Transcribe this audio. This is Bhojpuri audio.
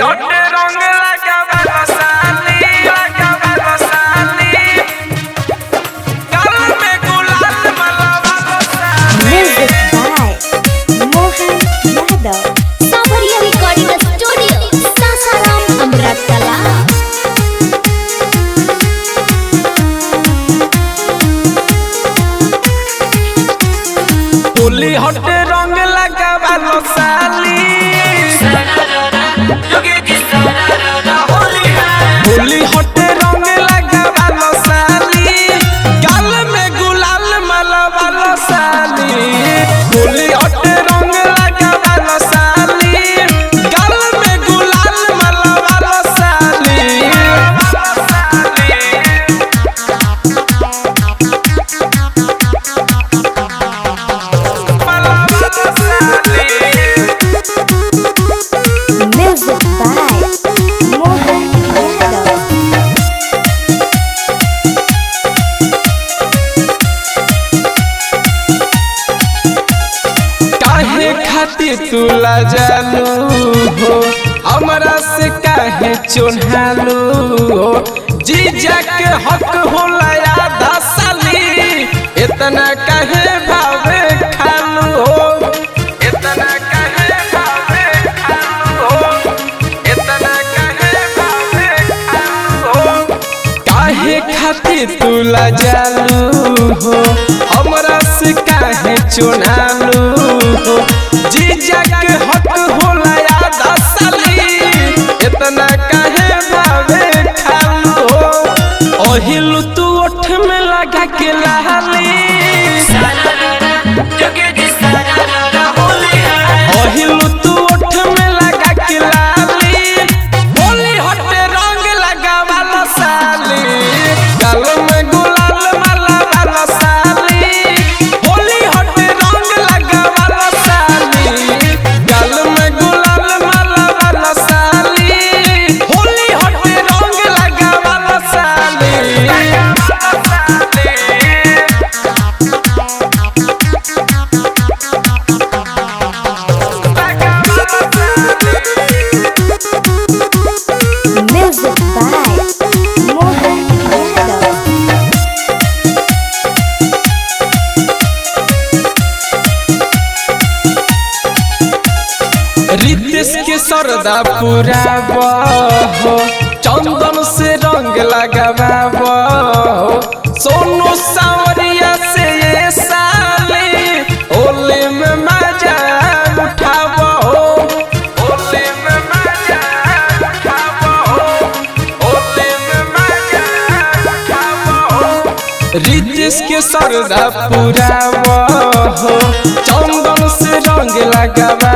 हटे रंग लगावा साली गाल में गुलाल मलावा साली। Music by Mohan Yadav. Sabaria Recording Studio, Sasaram, Amratala. Holi हटे रंग लगावा साली होली हटे रंग लगावा साली गाल में गुलाल मलावा साली। होली हटे रंग लगावा साली गाल में गुलाल मलावा साली। Music by Mohan Yadav. काहे खातिर तू लाजालू हो हमरा से काहे चोन्हालू हो। जीजा के हक होला आधा साली इतना काहे भावे खालू हो। इतना काहे भावे खालू हो। इतना काहे भावे खालू हो। काहे खातिर तू लाजालू हो हमरा से काहे चोन्हालू हो। जीजा के हक होला आधा साली इतना काहे भावे खालू हो। ओहिलू तू ओठ में लगा के लाली ओहिलू तू ओठ में लगा के लाली। होली हटे रंग लगावा साली गाल में गुलाल मलावा साली। होली हटे रंग लगावा साली गाल में गुलाल मलावा साली। होली हटे रंग लगावा साली। Music by Mohan Yadav. Ritesh के सरदा पूरा हो चंदन से रंग लगावा हो। सोनू सावरिया से ये साली होली में मजा उठावा हो। होली में मजा उठावा हो। होली में मजा उठावा हो। रितेश के सरदा पूरा हो चंदन से रंग लगावा